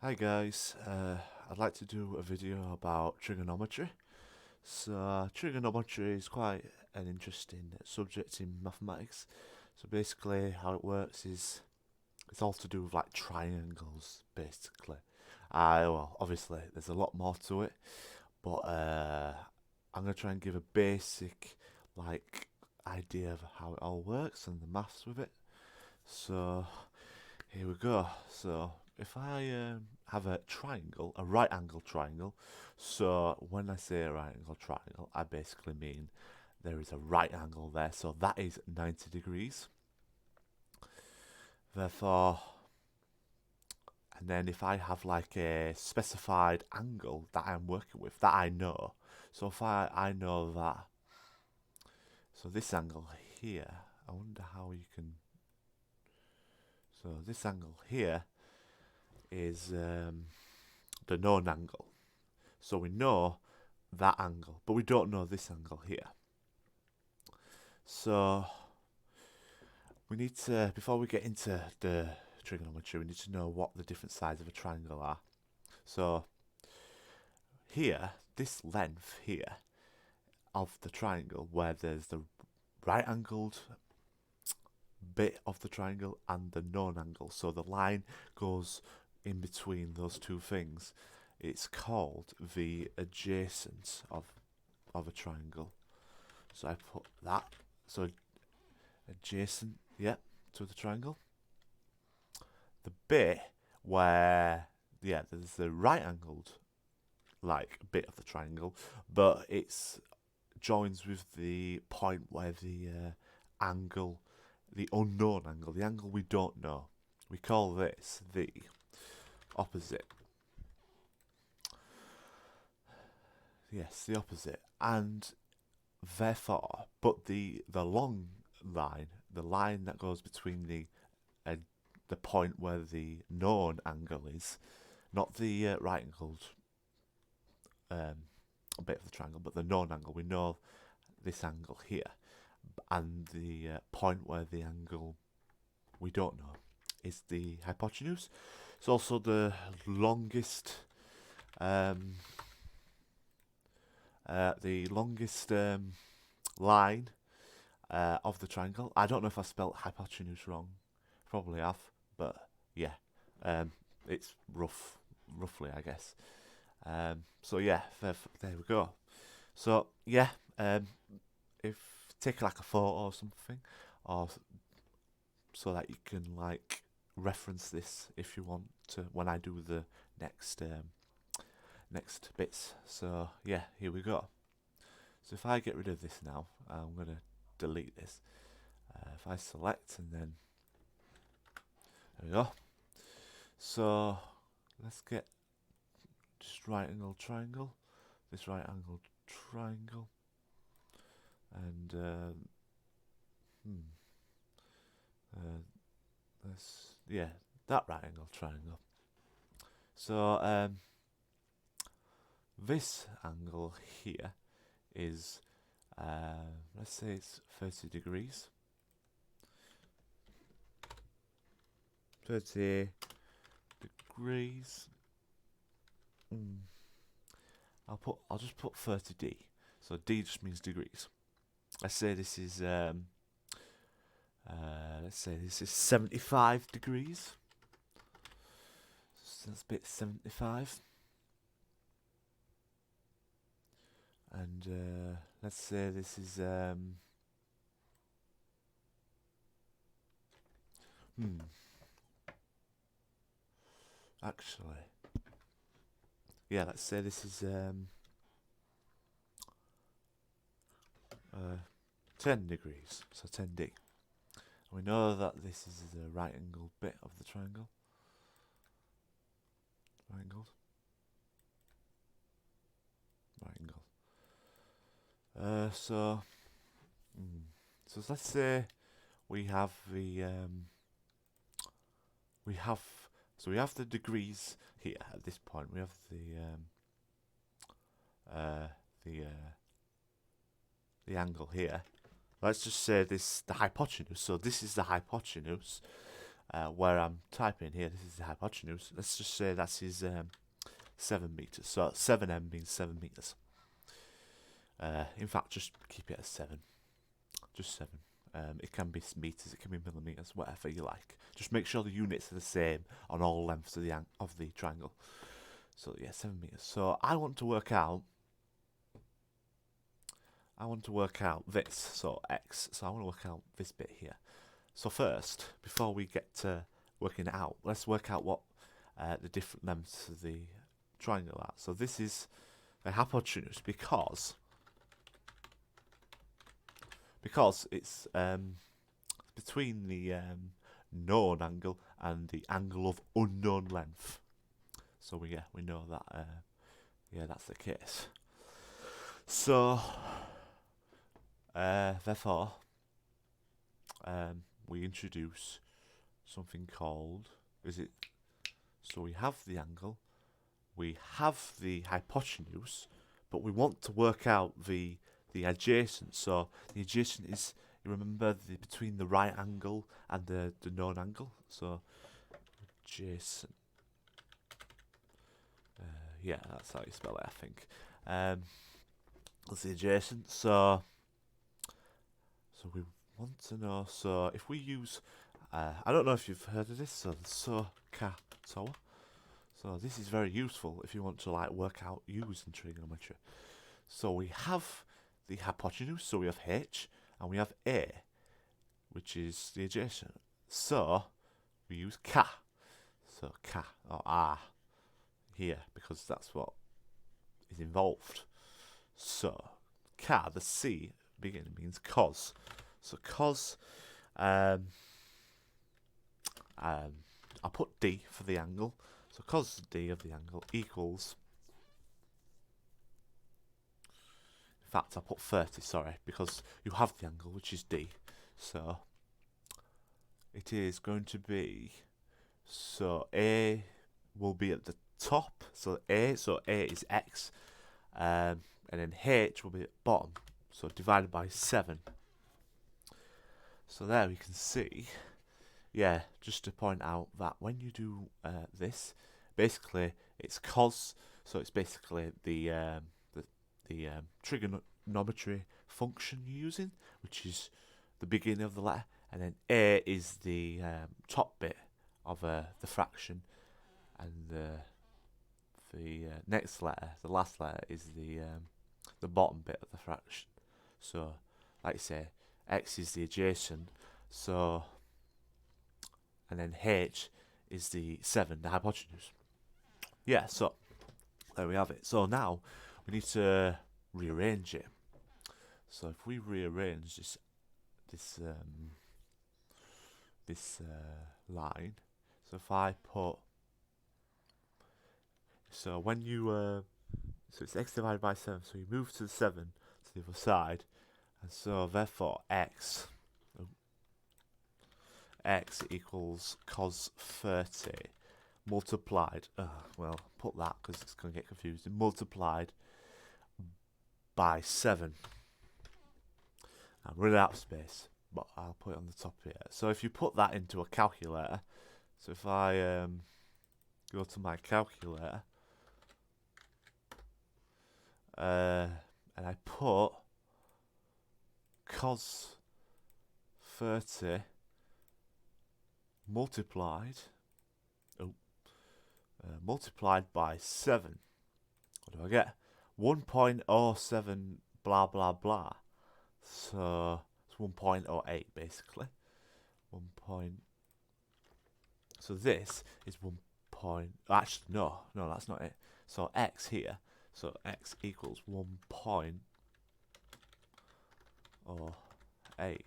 Hi guys, I'd like to do a video about trigonometry. So trigonometry is quite an interesting subject in mathematics. So basically how it works is it's all to do with like triangles basically. Well obviously there's a lot more to it, but I'm going to try and give a basic like idea of how it all works and the maths with it. So here we go. So if I have a triangle, a right angle triangle, so when I say a right angle triangle, I basically mean there is a right angle there, so that is 90 degrees. Therefore, and then if I have like a specified angle that I'm working with, that I know, so if I know that, so this angle here, I wonder how you can, so this angle here is the known angle. So we know that angle, but we don't know this angle here. So we need to, before we get into the trigonometry, we need to know what the different sides of a triangle are. So here, this length here of the triangle, where there's the right angled bit of the triangle and the known angle, so the line goes in between those two things, it's called the adjacent of a triangle. So I put that, so adjacent, yep, to the triangle. The bit where, yeah, there's the right angled like bit of the triangle, but it's joins with the point where the angle, the unknown angle, the angle we don't know. We call this the opposite. Yes, the opposite. And therefore, but the long line, the line that goes between the point where the known angle is, not the right angled bit of the triangle, but the known angle. We know this angle here, and the point where the angle we don't know is the hypotenuse. It's also the longest, line of the triangle. I don't know if I spelt hypotenuse wrong. Probably have, but yeah, it's roughly, I guess. So yeah, there we go. So yeah, if take like a photo or something, or so that you can like reference this if you want to when I do the next next bits. So yeah, here we go. So if I get rid of this now, I'm gonna delete this. If I select and then there we go. So let's get just right angle triangle, this right angle triangle, and let's, yeah, that right angle triangle. So this angle here is let's say it's 30 degrees. 30 degrees. I'll just put 30D. So D just means degrees. Let's say this is 75 degrees. So that's bit 75. And let's say this is actually, yeah, let's say this is 10 degrees, so 10D. We know that this is the right angled bit of the triangle. Right angled. Right angled. So let's say we have the we have the degrees here at this point. We have the angle here. Let's just say this the hypotenuse. So this is the hypotenuse. where I'm typing here, this is the hypotenuse. Let's just say that is 7 meters. So 7m means 7 meters. In fact, just keep it as 7. Just 7. It can be meters, it can be millimeters, whatever you like. Just make sure the units are the same on all lengths of the triangle. So yeah, 7 meters. So I want to work out this, so x. So I want to work out this bit here. So first, before we get to working it out, let's work out what the different lengths of the triangle are. So this is the hypotenuse because it's between the known angle and the angle of unknown length. So we know that that's the case. So therefore we introduce something called, so we have the angle, we have the hypotenuse, but we want to work out the adjacent. So the adjacent is, you remember, between the right angle and the known angle. So adjacent, yeah, that's how you spell it, I think. That's the adjacent. So we want to know. So if we use, I don't know if you've heard of this. So the SOHCAHTOA. So this is very useful if you want to work out using trigonometry. So we have the hypotenuse, so we have h, and we have a, which is the adjacent. So we use ka. So ka or r here because that's what is involved. So ka, the c beginning means cos. So cos, I'll put d for the angle. So cos d of the angle equals, in fact I'll put 30, sorry, because you have the angle, which is d. So it is going to be, so a will be at the top, so a is x, and then h will be at bottom, so divided by 7. So there we can see, yeah, just to point out that when you do this, basically it's cos, so it's basically the trigonometry function you're using, which is the beginning of the letter, and then a is the top bit of the fraction, and the next letter, the last letter, is the bottom bit of the fraction. So, like I say, x is the adjacent, so, and then h is the 7, the hypotenuse. Yeah, so there we have it. So now we need to rearrange it. So if we rearrange this line, so if I put, so when you so it's x divided by 7, so you move to the 7 to the other side, and so therefore x equals cos 30 multiplied, well, put that because it's going to get confusing, multiplied by 7. I'm running out of space, but I'll put it on the top here. So if you put that into a calculator, so if I go to my calculator, and I put cos 30 multiplied by 7. What do I get? 1.07 blah blah blah. So it's 1.08 basically. So this is 1. Actually, no, that's not it. So x here. So x equals 1.08.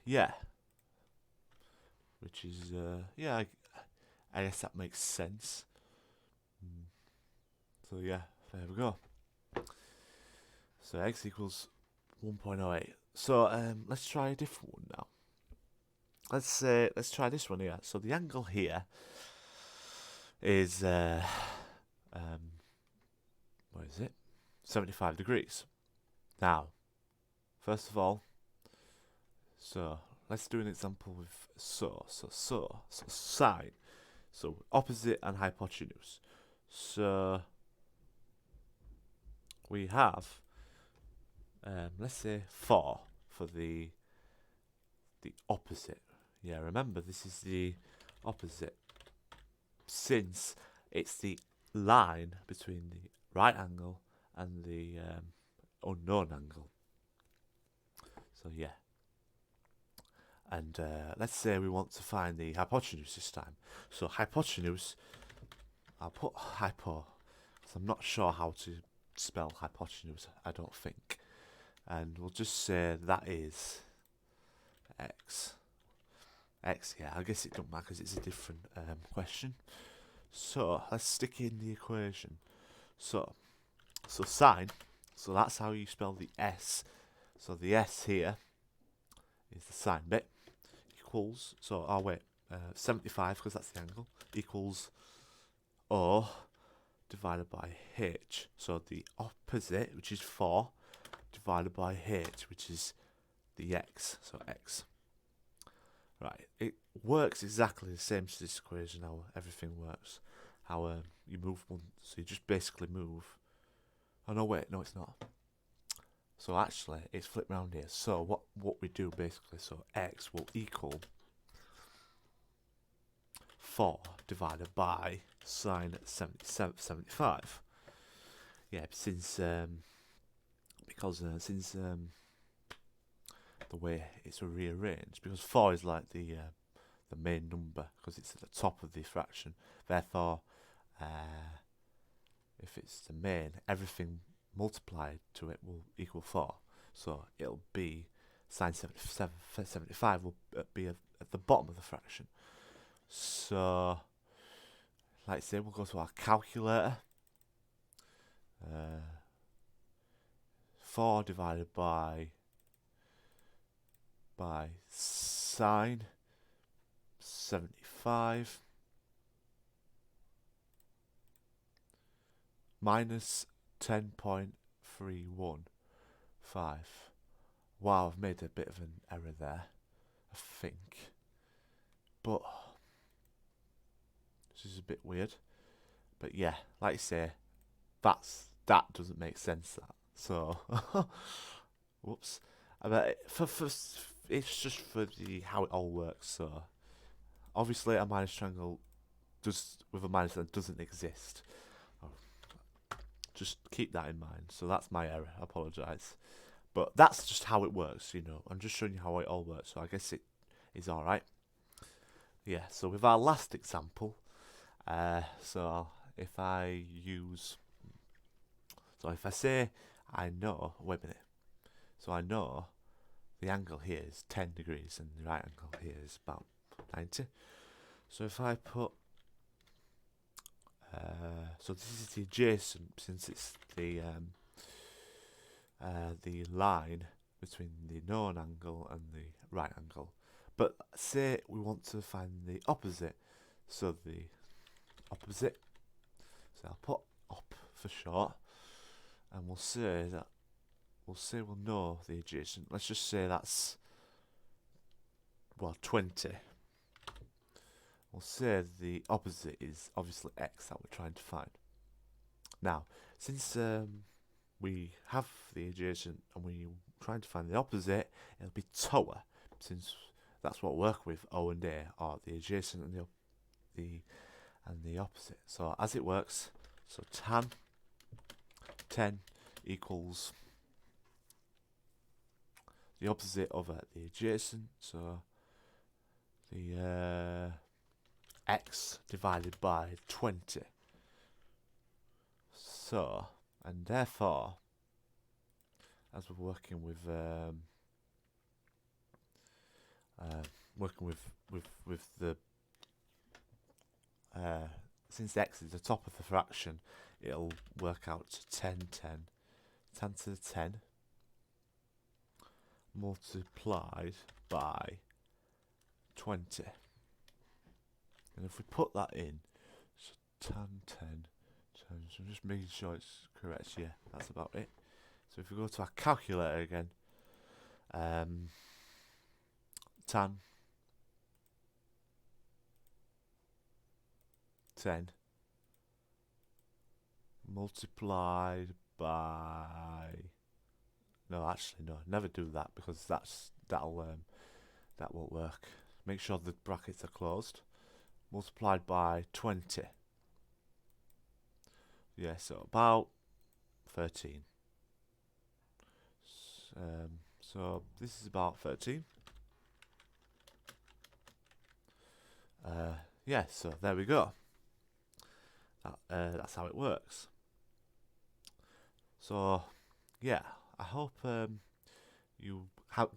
Yeah. Which is yeah. I guess that makes sense. So yeah, there we go. So x equals 1.08. So let's try a different one now. Let's try this one here. So the angle here is what is it? 75 degrees. Now, first of all, so let's do an example with so sine. So opposite and hypotenuse. So we have, let's say 4 for the opposite. Yeah, remember this is the opposite, since it's the line between the right angle and the unknown angle. So yeah. And let's say we want to find the hypotenuse this time. So hypotenuse, I'll put hypo, because I'm not sure how to spell hypotenuse, I don't think. And we'll just say that is x. X, yeah, I guess it don't matter because it's a different question. So let's stick in the equation. So sine, so that's how you spell the S. So the S here is the sine bit, equals, so oh wait, 75 because that's the angle, equals O divided by H. So the opposite, which is 4, divided by H, which is the X, so X. Right, it works exactly the same as this equation, how everything works. How you move one, so you just basically move. Oh no, wait, no, it's not. So actually, it's flipped around here. So what we do basically, so x will equal 4 divided by sine 75. Yeah, since the way it's rearranged, because 4 is like the main number because it's at the top of the fraction. Therefore, if it's the main, everything multiplied to it will equal 4. So it'll be sine 75 will be at the bottom of the fraction. So, like I say, we'll go to our calculator. 4 divided by sine 75 minus 10.315. Wow, I've made a bit of an error there, I think. But this is a bit weird. But yeah, like I say, that doesn't make sense. That so, whoops. But it's just for the how it all works. So obviously, a minus triangle with a minus that doesn't exist. Just keep that in mind. So that's my error. I apologise. But that's just how it works, you know. I'm just showing you how it all works. So I guess it is alright. Yeah, so with our last example, so if I say I know, wait a minute. So I know the angle here is 10 degrees and the right angle here is about 90. So if I put, so this is the adjacent, since it's the line between the known angle and the right angle. But say we want to find the opposite, so the opposite, so I'll put op for short, and we'll say we'll know the adjacent. Let's just say that's, well, 20. We'll say the opposite is obviously x that we're trying to find. Now, since we have the adjacent and we're trying to find the opposite, it'll be TOA, since that's what we work with, O and A, are the adjacent and the opposite. So as it works, so tan 10 equals the opposite of the adjacent, so the x divided by 20. So, and therefore, as we're working with the since x is the top of the fraction, it'll work out to 10 to the 10 multiplied by 20. And if we put that in, so tan 10 times, I'm just making sure it's correct, yeah, that's about it. So if we go to our calculator again, tan 10 multiplied by, no, actually no, never do that, because that won't work. Make sure the brackets are closed. Multiplied by 20. Yeah, so about 13. So this is about 13. Yeah, so there we go. That's how it works. So yeah, I hope you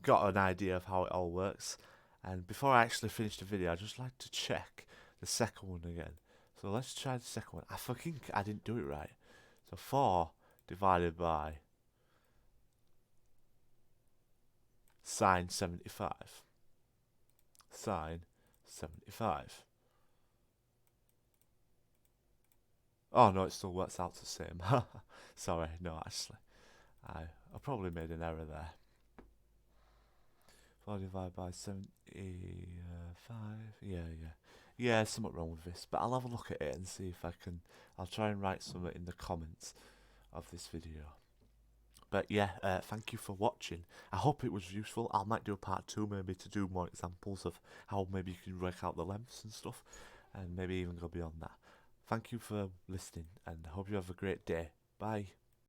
got an idea of how it all works. And before I actually finish the video, I'd just like to check the second one again. So let's try the second one. I think I didn't do it right. So 4 divided by sine 75. Sine 75. Oh no, it still works out the same. Sorry, no, actually, I probably made an error there. 4 divided by 75. Yeah, something wrong with this, but I'll have a look at it and see if I can. I'll try and write something in the comments of this video. But yeah, thank you for watching. I hope it was useful. I might do a part 2 maybe to do more examples of how maybe you can work out the lengths and stuff, and maybe even go beyond that. Thank you for listening, and I hope you have a great day. Bye.